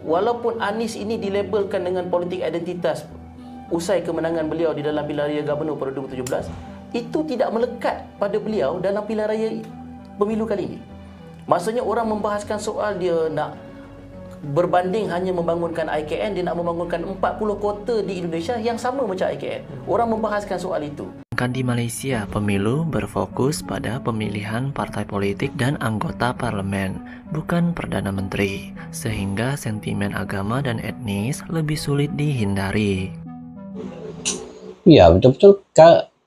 walaupun Anies ini dilabelkan dengan politik identitas usai kemenangan beliau di dalam pilihan raya gubernur pada 2017, itu tidak melekat pada beliau dalam pilihan raya pemilu kali ini. Maksudnya orang membahaskan soal dia nak berbanding hanya membangunkan IKN, dia nak membangunkan 40 kota di Indonesia yang sama macam IKN. Orang membahaskan soal itu. Di Malaysia, pemilu berfokus pada pemilihan partai politik dan anggota parlemen, bukan Perdana Menteri, sehingga sentimen agama dan etnis lebih sulit dihindari. Ya, betul-betul.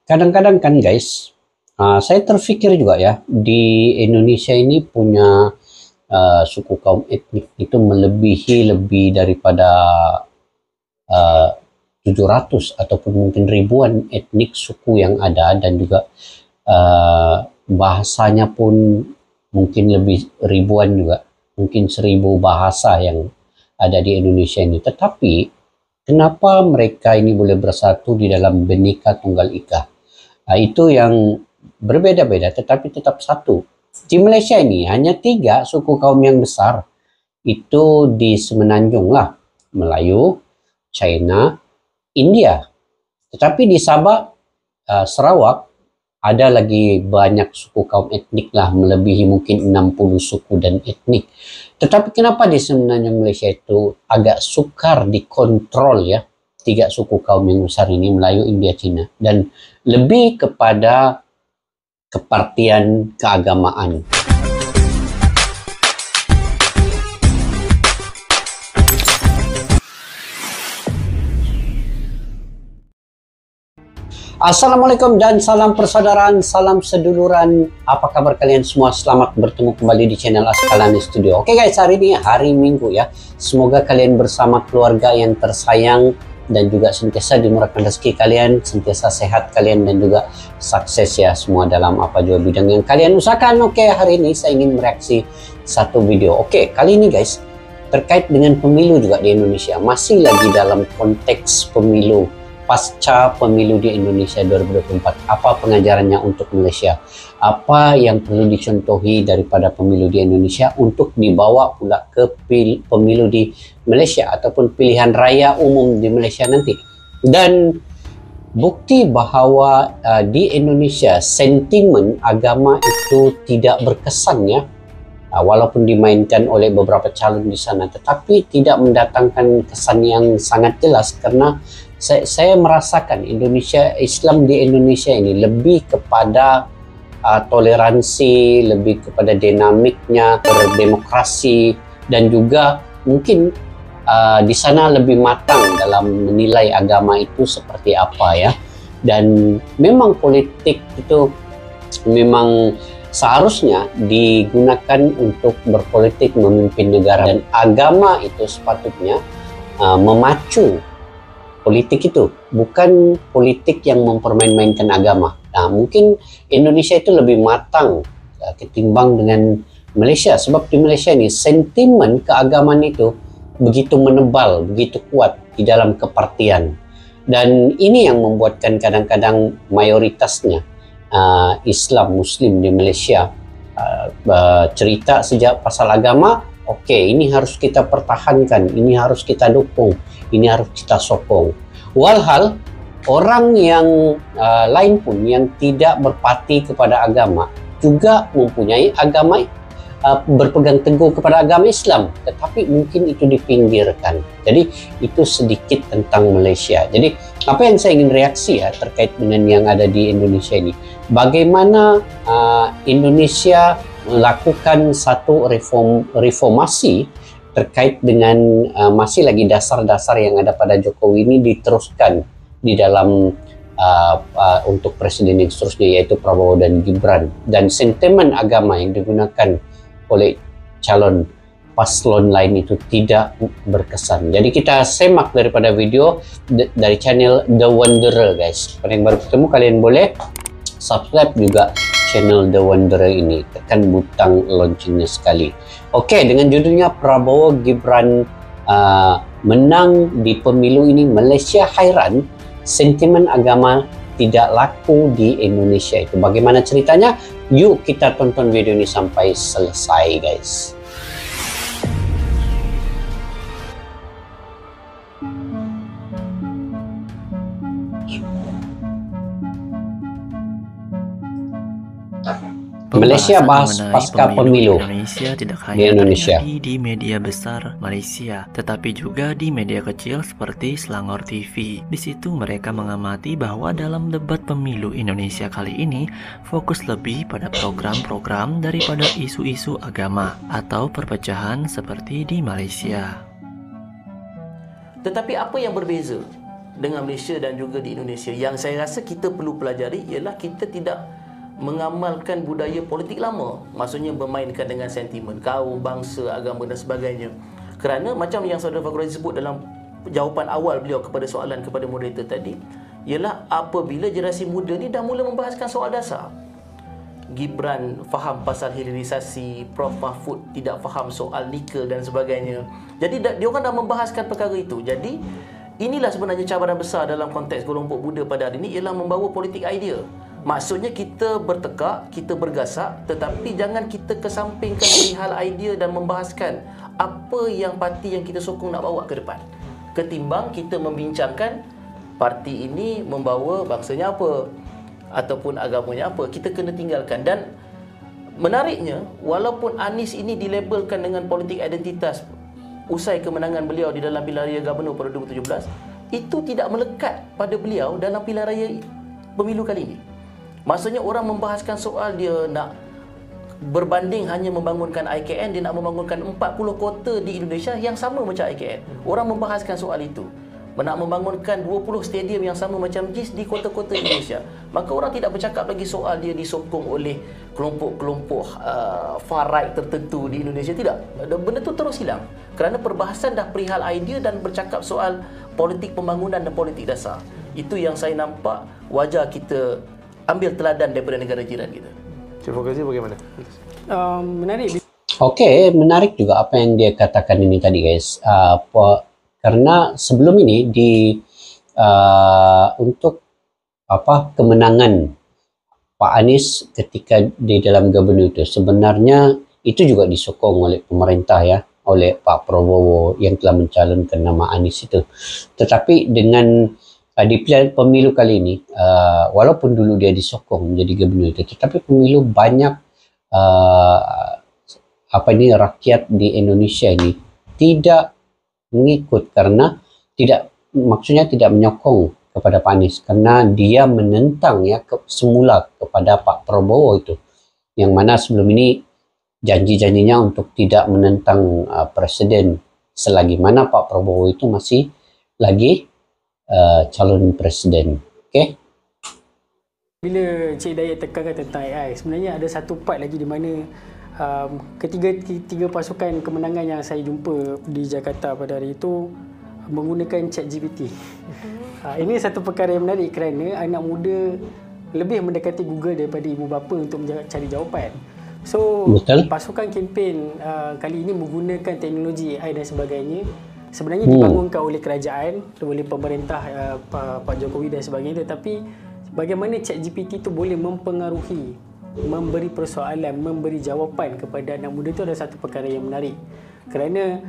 Kadang-kadang kan guys, saya terfikir juga ya, di Indonesia ini punya suku kaum etnik itu melebihi lebih daripada 700 ataupun mungkin ribuan etnik suku yang ada, dan juga bahasanya pun mungkin lebih ribuan juga, mungkin 1000 bahasa yang ada di Indonesia ini. Tetapi kenapa mereka ini boleh bersatu di dalam Bhinneka Tunggal Ika? Itu yang berbeda-beda tetapi tetap satu. Di Malaysia ini hanya 3 suku kaum yang besar, itu di Semenanjung lah, Melayu, China, India. Tetapi di Sabah, Sarawak ada lagi banyak suku kaum etnik lah, melebihi mungkin 60 suku dan etnik. Tetapi kenapa di Semenanjung Malaysia itu agak sukar dikontrol ya, 3 suku kaum yang besar ini, Melayu, India, Cina, dan lebih kepada kepartian keagamaan. Assalamualaikum dan salam persaudaraan, salam seduluran. Apa kabar kalian semua? Selamat bertemu kembali di channel Askalani Studio. Oke guys, hari ini hari Minggu ya. Semoga kalian bersama keluarga yang tersayang dan juga sentiasa dimurahkan rezeki kalian, sentiasa sehat kalian, dan juga sukses ya semua dalam apa juga bidang yang kalian usahakan. Oke, hari ini saya ingin mereaksi satu video. Oke, kali ini guys, terkait dengan pemilu juga di Indonesia. Masih lagi dalam konteks pemilu, pasca pemilu di Indonesia 2024. Apa pengajarannya untuk Malaysia? Apa yang perlu dicontohi daripada pemilu di Indonesia untuk dibawa pula ke pemilu di Malaysia ataupun pilihan raya umum di Malaysia nanti? Dan bukti bahawa di Indonesia sentimen agama itu tidak berkesan ya, walaupun dimainkan oleh beberapa calon di sana, tetapi tidak mendatangkan kesan yang sangat jelas, karena saya merasakan Islam di Indonesia ini lebih kepada toleransi, lebih kepada dinamiknya, berdemokrasi, dan juga mungkin di sana lebih matang dalam menilai agama itu seperti apa ya. Dan memang politik itu memang seharusnya digunakan untuk berpolitik, memimpin negara, dan agama itu sepatutnya memacu politik itu, bukan politik yang mempermain-mainkan agama. Nah, mungkin Indonesia itu lebih matang ketimbang dengan Malaysia, sebab di Malaysia ini sentimen keagamaan itu begitu menebal, begitu kuat di dalam kepartian. Dan ini yang membuatkan kadang-kadang mayoritasnya Islam Muslim di Malaysia cerita sejak pasal agama, oke, ini harus kita pertahankan, ini harus kita dukung, ini harus kita sokong. Walhal orang yang lain pun yang tidak berparti kepada agama juga mempunyai agama, berpegang teguh kepada agama Islam, tetapi mungkin itu dipinggirkan. Jadi itu sedikit tentang Malaysia. Jadi apa yang saya ingin reaksi ya terkait dengan yang ada di Indonesia ini, bagaimana Indonesia melakukan satu reformasi terkait dengan masih lagi dasar-dasar yang ada pada Jokowi ini diteruskan di dalam untuk presiden yang seterusnya, yaitu Prabowo dan Gibran, dan sentimen agama yang digunakan oleh calon paslon lain itu tidak berkesan. Jadi kita semak daripada video dari channel The Wanderer guys. Pada yang baru ketemu, kalian boleh subscribe juga channel The Wanderer ini, tekan butang loncengnya sekali. Oke, dengan judulnya Prabowo Gibran menang di pemilu ini, Malaysia hairan, sentimen agama tidak laku di Indonesia itu. Bagaimana ceritanya? Yuk kita tonton video ini sampai selesai guys. Malaysia bahas Pembahasan pasca mengenai pemilu Indonesia tidak di hanya Indonesia. terjadi di media besar Malaysia, tetapi juga di media kecil seperti Selangor TV. Di situ mereka mengamati bahwa dalam debat pemilu Indonesia kali ini fokus lebih pada program-program daripada isu-isu agama atau perpecahan seperti di Malaysia. Tetapi apa yang berbeza dengan Malaysia dan juga di Indonesia yang saya rasa kita perlu pelajari ialah kita tidak mengamalkan budaya politik lama, maksudnya bermainkan dengan sentimen kaum, bangsa, agama dan sebagainya. Kerana macam yang Saudara Fakhruddin sebut dalam jawapan awal beliau kepada soalan kepada moderator tadi, ialah apabila generasi muda ni dah mula membahaskan soal dasar. Gibran faham pasal hilirisasi, Prof Mahfud tidak faham soal nikel dan sebagainya. Jadi dia orang dah membahaskan perkara itu. Jadi inilah sebenarnya cabaran besar dalam konteks kelompok muda pada hari ini, ialah membawa politik idea. Maksudnya kita bertekak, kita bergasak, tetapi jangan kita kesampingkan perihal idea dan membahaskan apa yang parti yang kita sokong nak bawa ke depan. Ketimbang kita membincangkan parti ini membawa bangsanya apa ataupun agamanya apa, kita kena tinggalkan. Dan menariknya, walaupun Anies ini dilabelkan dengan politik identitas usai kemenangan beliau di dalam pilihan raya Gubernur pada 2017, itu tidak melekat pada beliau dalam pilihan raya pemilu kali ini. Maksudnya orang membahaskan soal dia nak berbanding hanya membangunkan IKN, dia nak membangunkan 40 kota di Indonesia yang sama macam IKN. Orang membahaskan soal itu. Nak membangunkan 20 stadium yang sama macam JIS di kota-kota Indonesia. Maka orang tidak bercakap lagi soal dia disokong oleh kelompok-kelompok far right tertentu di Indonesia. Tidak. Benda itu terus hilang. Kerana perbahasan dah perihal idea dan bercakap soal politik pembangunan dan politik dasar. Itu yang saya nampak wajar kita ambil teladan daripada negara jiran kita. Cik Fakhruddin bagaimana? Menarik. Okey, menarik juga apa yang dia katakan ini tadi guys. Karena sebelum ini untuk kemenangan Pak Anies ketika di dalam gubernur itu sebenarnya itu juga disokong oleh pemerintah ya, oleh Pak Prabowo yang telah mencalonkan nama Anies itu. Tetapi dengan di pilihan pemilu kali ini, walaupun dulu dia disokong menjadi gubernur itu, tetapi pemilu banyak rakyat di Indonesia ini tidak mengikut karena maksudnya tidak menyokong kepada Pak Anies karena dia menentang ya semula kepada Pak Prabowo itu, yang mana sebelum ini janji-janjinya untuk tidak menentang presiden selagi mana Pak Prabowo itu masih lagi calon presiden. Okey. Bila Cik Dayat tekankan tentang AI, sebenarnya ada satu part lagi di mana ketiga pasukan kemenangan yang saya jumpa di Jakarta pada hari itu menggunakan ChatGPT. Ini satu perkara yang menarik kerana anak muda lebih mendekati Google daripada ibu bapa untuk cari jawapan. So, betul. Pasukan kempen kali ini menggunakan teknologi AI dan sebagainya sebenarnya dibangunkan oleh kerajaan, oleh pemerintah Pak Jokowi dan sebagainya, tetapi bagaimana ChatGPT itu boleh mempengaruhi, memberi persoalan, memberi jawapan kepada anak muda itu adalah satu perkara yang menarik. Kerana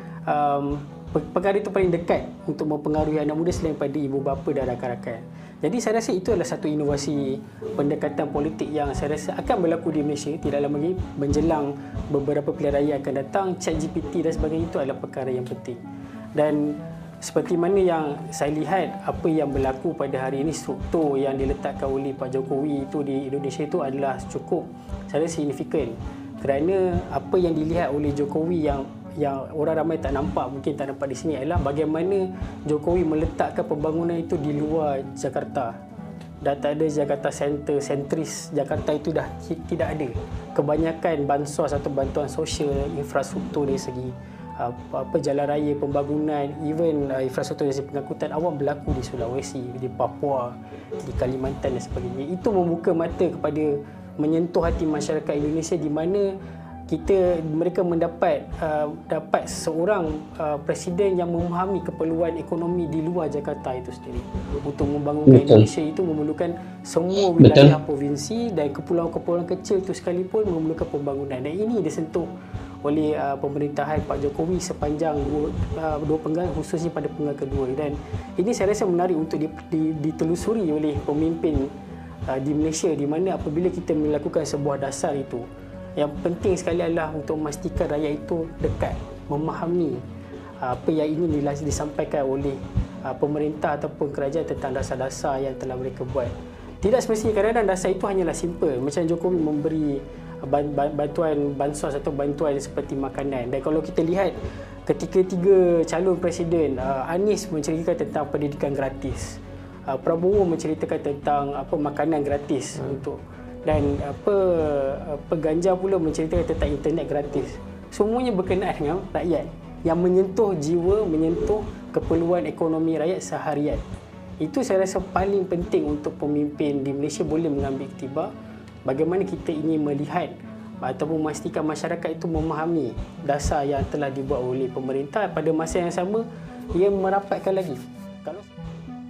perkara itu paling dekat untuk mempengaruhi anak muda selain pada ibu bapa dan rakan-rakan. Jadi saya rasa itu adalah satu inovasi pendekatan politik yang saya rasa akan berlaku di Malaysia tidak lama lagi menjelang beberapa pilihan raya akan datang. ChatGPT dan sebagainya itu adalah perkara yang penting. Dan seperti mana yang saya lihat apa yang berlaku pada hari ini, struktur yang diletakkan oleh Pak Jokowi itu di Indonesia itu adalah cukup saya rasa signifikan. Kerana apa yang dilihat oleh Jokowi yang orang ramai tak nampak, mungkin tak nampak di sini, adalah bagaimana Jokowi meletakkan pembangunan itu di luar Jakarta. Dah tak ada Jakarta sentris. Jakarta itu dah tidak ada. Kebanyakan bansos atau bantuan sosial, infrastruktur dari segi jalan raya, pembangunan, even infrastruktur dari segi pengangkutan awam berlaku di Sulawesi, di Papua, di Kalimantan dan sebagainya. Itu membuka mata kepada menyentuh hati masyarakat Indonesia di mana mereka mendapat seorang presiden yang memahami keperluan ekonomi di luar Jakarta itu sendiri. Untuk membangunkan Indonesia itu memerlukan semua wilayah provinsi dan kepulauan-kepulauan kecil itu sekalipun memerlukan pembangunan. Dan ini disentuh oleh pemerintahan Pak Jokowi sepanjang dua penggal, khususnya pada penggal kedua. Dan ini saya rasa menarik untuk ditelusuri oleh pemimpin di Malaysia, di mana apabila kita melakukan sebuah dasar itu, yang penting sekali adalah untuk memastikan rakyat itu dekat, memahami apa yang ingin disampaikan oleh pemerintah ataupun kerajaan tentang dasar-dasar yang telah mereka buat. Tidak semestinya, kadang-kadang dasar itu hanyalah simple. Macam Jokowi memberi bantuan bansos atau bantuan seperti makanan. Dan kalau kita lihat ketika 3 calon presiden, Anies menceritakan tentang pendidikan gratis, Prabowo menceritakan tentang makanan gratis untuk, dan Ganjar pula menceritakan tentang internet gratis. Semuanya berkenaan dengan rakyat, yang menyentuh jiwa, menyentuh keperluan ekonomi rakyat seharian. Itu saya rasa paling penting untuk pemimpin di Malaysia boleh mengambil iktibar. Bagaimana kita ingin melihat ataupun memastikan masyarakat itu memahami dasar yang telah dibuat oleh pemerintah, pada masa yang sama ia merapatkan lagi. Kalau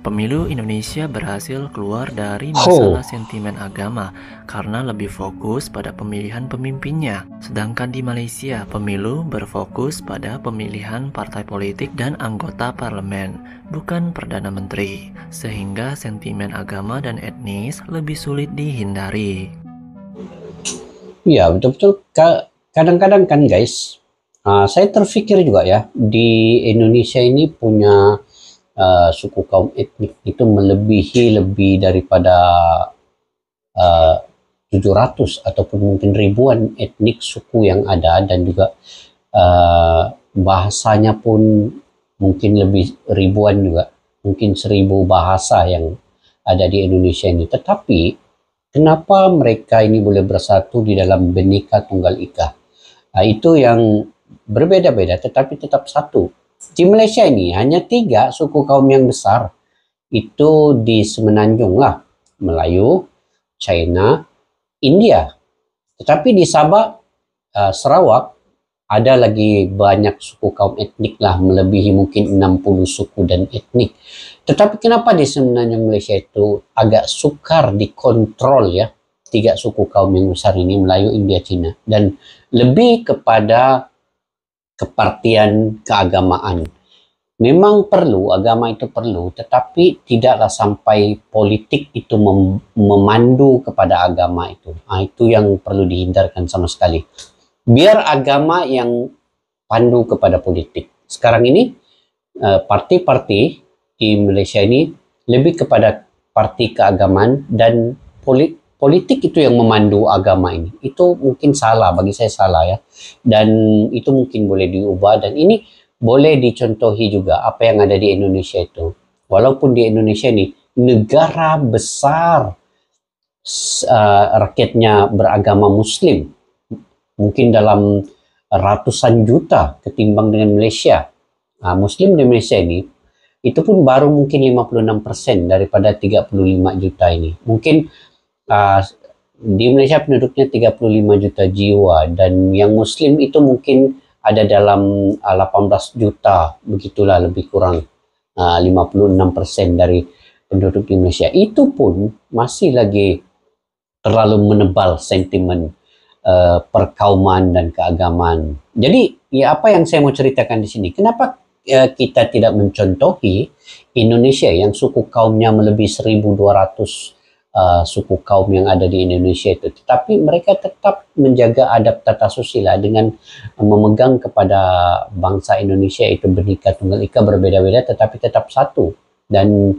Pemilu Indonesia berhasil keluar dari masalah sentimen agama karena lebih fokus pada pemilihan pemimpinnya. Sedangkan di Malaysia, pemilu berfokus pada pemilihan partai politik dan anggota parlemen, bukan Perdana Menteri, sehingga sentimen agama dan etnis lebih sulit dihindari. Ya, betul-betul. Kadang-kadang kan guys, saya terfikir juga ya, di Indonesia ini punya suku kaum etnik itu melebihi lebih daripada 700 ataupun mungkin ribuan etnik suku yang ada, dan juga bahasanya pun mungkin lebih ribuan juga, mungkin 1000 bahasa yang ada di Indonesia ini. Tetapi kenapa mereka ini boleh bersatu di dalam Bhinneka Tunggal Ika? Itu yang berbeda-beda tetapi tetap satu. Di Malaysia ini hanya 3 suku kaum yang besar, itu di Semenanjung lah, Melayu, China, India. Tetapi di Sabah, Sarawak ada lagi banyak suku kaum etnik lah, melebihi mungkin 60 suku dan etnik. Tetapi kenapa di Semenanjung Malaysia itu agak sukar dikontrol ya, 3 suku kaum yang besar ini, Melayu, India, Cina, dan lebih kepada kepartian keagamaan. Memang perlu, agama itu perlu, tetapi tidaklah sampai politik itu memandu kepada agama itu. Itu yang perlu dihindarkan sama sekali. Biar agama yang pandu kepada politik. Sekarang ini, parti-parti di Malaysia ini lebih kepada parti keagamaan, dan politik itu yang memandu agama ini. Itu mungkin salah, bagi saya salah ya. Dan itu mungkin boleh diubah, dan ini boleh dicontohi juga apa yang ada di Indonesia itu. Walaupun di Indonesia ini negara besar, rakyatnya beragama Muslim, mungkin dalam ratusan juta ketimbang dengan Malaysia. Muslim di Malaysia ini, itu pun baru mungkin 56% daripada 35 juta ini. Mungkin di Malaysia penduduknya 35 juta jiwa, dan yang Muslim itu mungkin ada dalam 18 juta, begitulah lebih kurang 56% dari penduduk di Malaysia. Itu pun masih lagi terlalu menebal sentimen perkauman dan keagamaan. Jadi ya, apa yang saya mau ceritakan di sini, kenapa kita tidak mencontohi Indonesia yang suku kaumnya melebihi 1200 suku kaum yang ada di Indonesia itu, tetapi mereka tetap menjaga adab tata susila dengan memegang kepada bangsa Indonesia itu Bhinneka Tunggal Ika, berbeda-beda tetapi tetap satu. Dan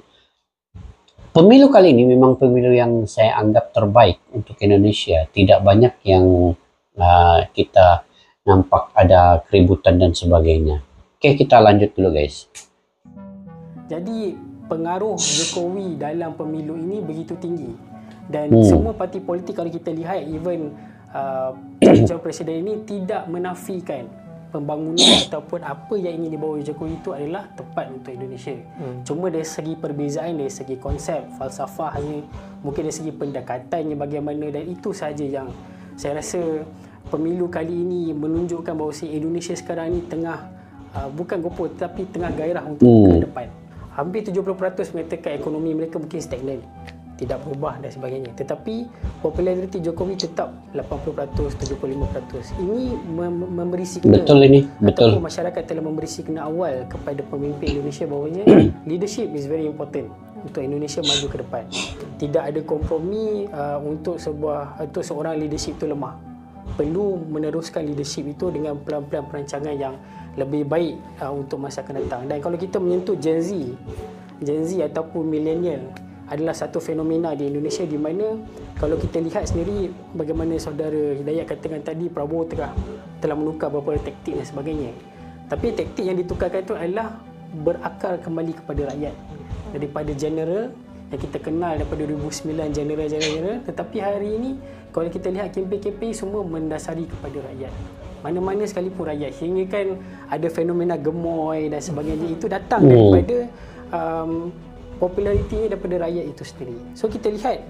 pemilu kali ini memang pemilu yang saya anggap terbaik untuk Indonesia. Tidak banyak yang kita nampak ada keributan dan sebagainya. Oke, kita lanjut dulu guys. Jadi pengaruh Jokowi dalam pemilu ini begitu tinggi, dan semua parti politik kalau kita lihat, even calon presiden ini tidak menafikan pembangunan ataupun apa yang ingin dibawa oleh Jokowi itu adalah tepat untuk Indonesia. Cuma dari segi perbezaan, dari segi konsep, falsafahnya, mungkin dari segi pendekatannya bagaimana, dan itu sahaja yang saya rasa pemilu kali ini menunjukkan bahawa Indonesia sekarang ini tengah bukan gopoh tetapi tengah gairah untuk ke depan. Hampir 70% mengatakan ekonomi mereka mungkin stagnan, tidak berubah dan sebagainya. Tetapi populariti Jokowi tetap 80%, 75%. Ini memberi signal. Betul ini, betul. Masyarakat telah memberi signal awal kepada pemimpin Indonesia bahawanya leadership is very important. untuk Indonesia maju ke depan. Tidak ada kompromi untuk seorang leadership itu lemah. Perlu meneruskan leadership itu dengan pelan-pelan perancangan yang lebih baik untuk masa akan datang. Dan kalau kita menyentuh Gen Z ataupun millennial adalah satu fenomena di Indonesia di mana kalau kita lihat sendiri bagaimana saudara Hidayat katakan tadi, Prabowo telah menukar beberapa taktik dan sebagainya. Tapi taktik yang ditukarkan itu adalah berakar kembali kepada rakyat. Daripada general yang kita kenal daripada 2009, general, tetapi hari ini kalau kita lihat kempen-kempen semua mendasari kepada rakyat. Mana-mana sekalipun rakyat, hingga kan ada fenomena gemoy dan sebagainya, itu datang daripada popularitinya daripada rakyat itu sendiri. So kita lihat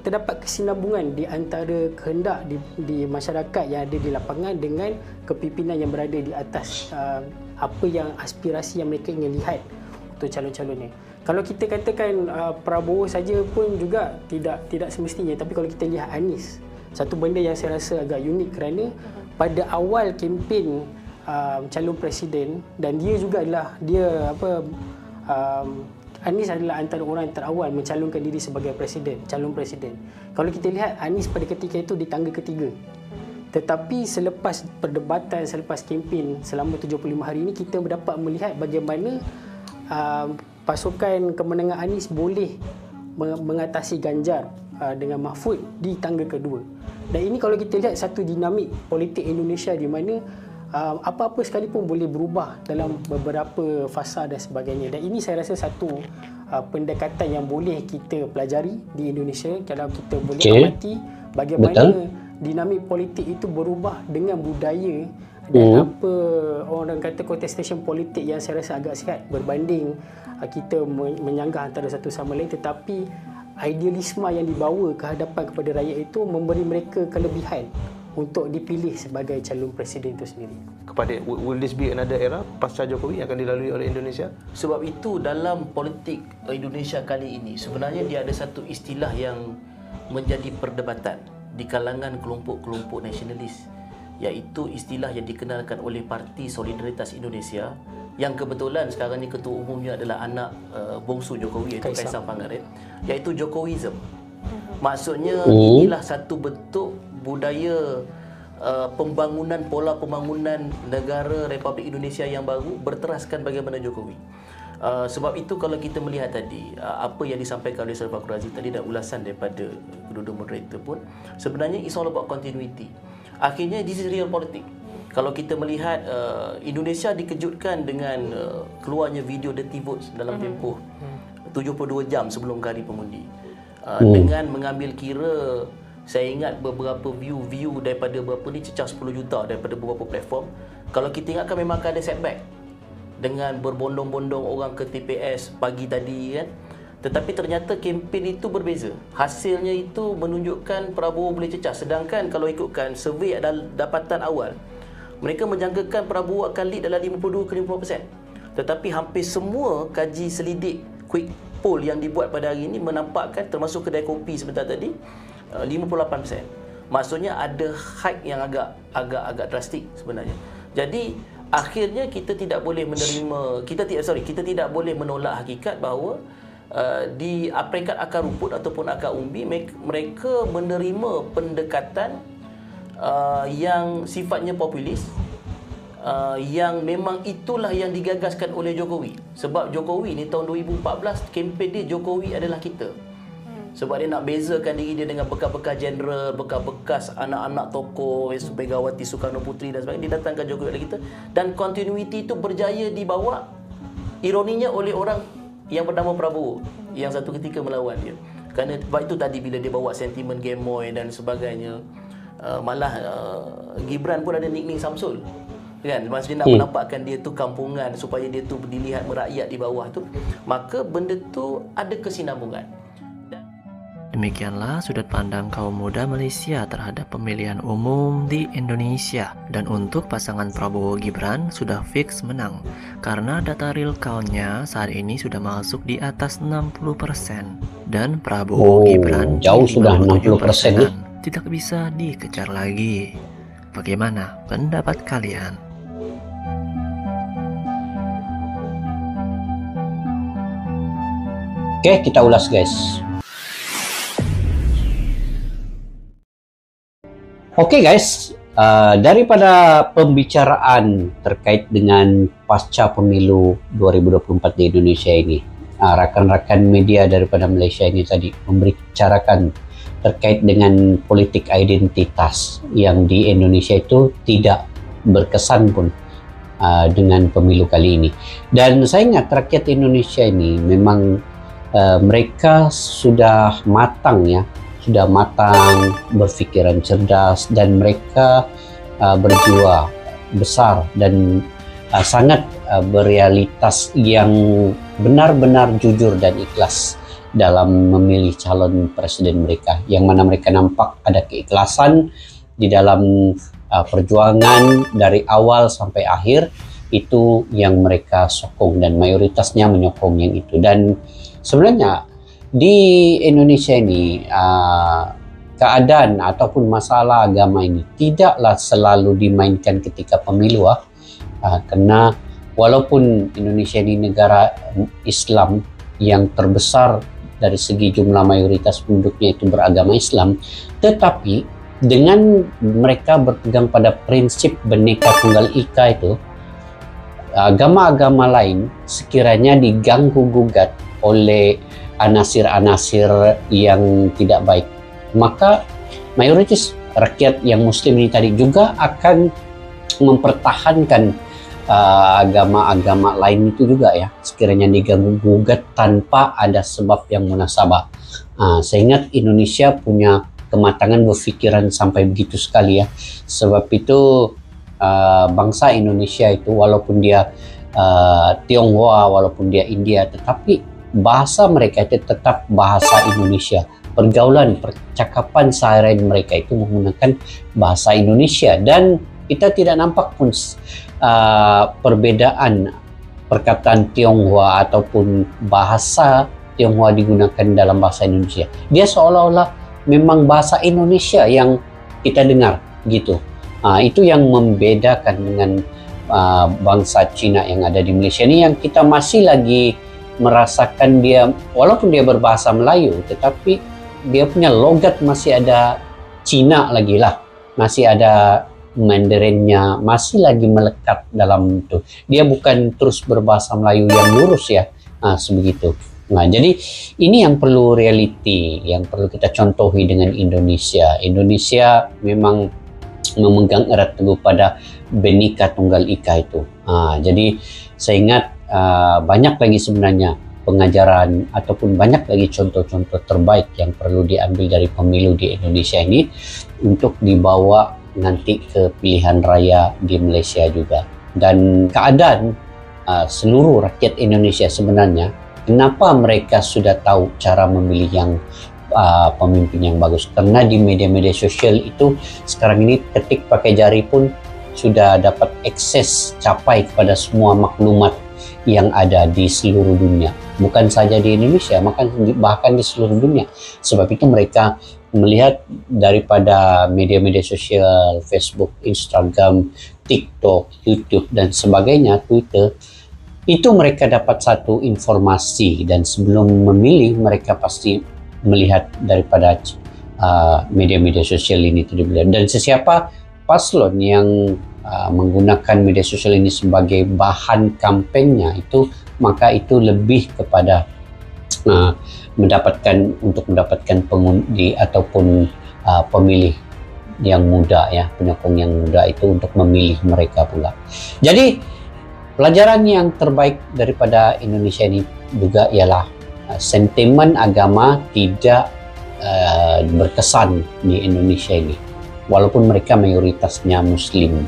terdapat kesinambungan di antara kehendak di masyarakat yang ada di lapangan dengan kepimpinan yang berada di atas apa yang aspirasi yang mereka ingin lihat untuk calon-calonnya. Kalau kita katakan Prabowo saja pun juga tidak semestinya, tapi kalau kita lihat Anies, satu benda yang saya rasa agak unik kerana pada awal kempen calon presiden, dan dia juga adalah Anies adalah antara orang yang terawal mencalonkan diri sebagai calon presiden. Kalau kita lihat Anies pada ketika itu di tangga ketiga. Tetapi selepas perdebatan, selepas kempen selama 75 hari ini, kita dapat melihat bagaimana pasukan kemenangan Anies boleh mengatasi Ganjar dengan Mahfud di tangga kedua. Dan ini kalau kita lihat satu dinamik politik Indonesia di mana apa-apa sekalipun boleh berubah dalam beberapa fasa dan sebagainya. Dan ini saya rasa satu pendekatan yang boleh kita pelajari di Indonesia kalau kita boleh amati bagaimana dinamik politik itu berubah dengan budaya dan apa orang kata contestation politik yang saya rasa agak sihat berbanding kita menyanggah antara satu sama lain, tetapi idealisme yang dibawa ke hadapan kepada rakyat itu memberi mereka kelebihan untuk dipilih sebagai calon presiden itu sendiri. Will this be another era pasca Jokowi yang akan dilalui oleh Indonesia? Sebab itu dalam politik Indonesia kali ini sebenarnya dia ada satu istilah yang menjadi perdebatan di kalangan kelompok-kelompok nasionalis, iaitu istilah yang dikenalkan oleh Parti Solidaritas Indonesia yang kebetulan sekarang ni ketua umumnya adalah anak bongsu Jokowi, iaitu Kaisang Pangarep, iaitu Jokowism. Maksudnya inilah satu bentuk budaya pola pembangunan negara Republik Indonesia yang baru berteraskan bagaimana Jokowi. Sebab itu kalau kita melihat tadi apa yang disampaikan oleh Sir Fakhur Razi tadi dan ulasan daripada kedua-dua moderator pun, sebenarnya it's all about continuity. Akhirnya this is real politik. Kalau kita melihat Indonesia dikejutkan dengan keluarnya video dirty votes dalam tempoh 72 jam sebelum hari pengundi. Dengan mengambil kira, saya ingat beberapa view daripada berapa ni, cecah 10 juta daripada beberapa platform. Kalau kita ingatkan memang akan ada setback dengan berbondong-bondong orang ke TPS pagi tadi kan. Tetapi ternyata kempen itu berbeza. Hasilnya itu menunjukkan Prabowo boleh cecah. Sedangkan kalau ikutkan survey dapatan awal, mereka menjangkakan Prabowo akan lead dalam 52 ke 50%. Tetapi hampir semua kaji selidik quick poll yang dibuat pada hari ini menampakkan, termasuk kedai kopi sebentar tadi, 58%. Maksudnya ada hike yang agak drastik sebenarnya. Jadi akhirnya kita tidak boleh menerima, kita tidak boleh menolak hakikat bahawa di peringkat akar rumput ataupun akar umbi mereka menerima pendekatan yang sifatnya populis, yang memang itulah yang digagaskan oleh Jokowi. Sebab Jokowi ni tahun 2014 kempen dia Jokowi adalah kita. Sebab dia nak bezakan diri dia dengan bekas-bekas general, bekas-bekas anak-anak tokoh, Megawati Soekarno Putri dan sebagainya. Dia datangkan Jokowi adalah kita, dan continuity itu berjaya dibawa, ironinya, oleh orang yang bernama Prabowo yang satu ketika melawan dia. Kerana sebab itu tadi bila dia bawa sentimen gemoy dan sebagainya, malah Gibran pun ada nickname Samsul, kan? Maksudnya nak menampakkan dia tu kampungan supaya dia tu dilihat merakyat di bawah tu. Maka benda tu ada kesinambungan. Demikianlah sudut pandang kaum muda Malaysia terhadap pemilihan umum di Indonesia. Dan untuk pasangan Prabowo Gibran sudah fix menang karena data real count-nya saat ini sudah masuk di atas 60%. Dan Prabowo Gibran jauh sudah 60% tidak bisa dikejar lagi. Bagaimana pendapat kalian? Oke, kita ulas guys. Oke guys, daripada pembicaraan terkait dengan pasca pemilu 2024 di Indonesia ini, rakan-rakan media daripada Malaysia ini tadi membicarakan terkait dengan politik identitas yang di Indonesia itu tidak berkesan pun dengan pemilu kali ini. Dan saya ingat rakyat Indonesia ini memang mereka sudah matang ya, sudah matang, berpikiran cerdas, dan mereka berjiwa besar dan sangat berealitas yang benar-benar jujur dan ikhlas dalam memilih calon presiden mereka, yang mana mereka nampak ada keikhlasan di dalam perjuangan dari awal sampai akhir. Itu yang mereka sokong dan mayoritasnya menyokong yang itu. Dan sebenarnya di Indonesia ini keadaan ataupun masalah agama ini tidaklah selalu dimainkan ketika pemilu, karena walaupun Indonesia ini negara Islam yang terbesar dari segi jumlah mayoritas penduduknya itu beragama Islam, tetapi dengan mereka berpegang pada prinsip Bhinneka Tunggal Ika itu, agama-agama lain sekiranya diganggu-gugat oleh anasir-anasir yang tidak baik, maka mayoritas rakyat yang muslim ini tadi juga akan mempertahankan agama-agama lain itu juga ya, sekiranya diganggu-gugat tanpa ada sebab yang munasabah. Saya ingat Indonesia punya kematangan berfikiran sampai begitu sekali ya. Sebab itu bangsa Indonesia itu walaupun dia Tionghoa, walaupun dia India, tetapi bahasa mereka itu tetap bahasa Indonesia. Pergaulan, percakapan seharian mereka itu menggunakan bahasa Indonesia, dan kita tidak nampak pun perbedaan perkataan Tionghoa ataupun bahasa Tionghoa digunakan dalam bahasa Indonesia. Dia seolah-olah memang bahasa Indonesia yang kita dengar gitu. Itu yang membedakan dengan bangsa Cina yang ada di Malaysia ini, yang kita masih lagi merasakan dia, walaupun dia berbahasa Melayu, tetapi dia punya logat masih ada Cina lagi lah, masih ada Mandarinnya, masih lagi melekat dalam itu. Dia bukan terus berbahasa Melayu yang lurus ya, sebegitu. Nah, jadi ini yang perlu reality, yang perlu kita contohi dengan Indonesia. Indonesia memang memegang erat teguh pada Bhinneka Tunggal Ika itu. Jadi saya ingat banyak lagi sebenarnya pengajaran ataupun banyak lagi contoh-contoh terbaik yang perlu diambil dari pemilu di Indonesia ini untuk dibawa nanti ke pilihan raya di Malaysia juga. Dan keadaan seluruh rakyat Indonesia sebenarnya, kenapa mereka sudah tahu cara memilih yang pemimpin yang bagus? Karena di media-media sosial itu sekarang ini ketik pakai jari pun sudah dapat akses capai kepada semua maklumat yang ada di seluruh dunia, bukan saja di Indonesia, bahkan di seluruh dunia. Sebab itu mereka melihat daripada media-media sosial, Facebook, Instagram, TikTok, YouTube dan sebagainya, Twitter, itu mereka dapat satu informasi, dan sebelum memilih mereka pasti melihat daripada media-media sosial ini terlebih dahulu. Dan sesiapa paslon yang menggunakan media sosial ini sebagai bahan kampanyenya itu, maka itu lebih kepada mendapatkan pengundi ataupun pemilih yang muda ya, penyokong yang muda itu untuk memilih mereka pula. Jadi pelajaran yang terbaik daripada Indonesia ini juga ialah sentimen agama tidak berkesan di Indonesia ini, walaupun mereka mayoritasnya Muslim.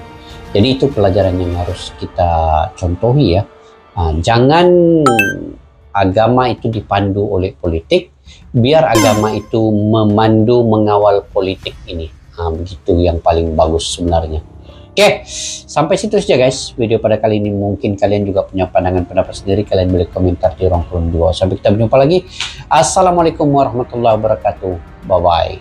Jadi itu pelajaran yang harus kita contohi ya. Jangan agama itu dipandu oleh politik, biar agama itu memandu mengawal politik ini. Begitu yang paling bagus sebenarnya. Oke, sampai situ saja guys video pada kali ini. Mungkin kalian juga punya pandangan pendapat sendiri, kalian boleh komentar di ruang kolom di bawah. Sampai kita berjumpa lagi. Assalamualaikum warahmatullahi wabarakatuh. Bye bye.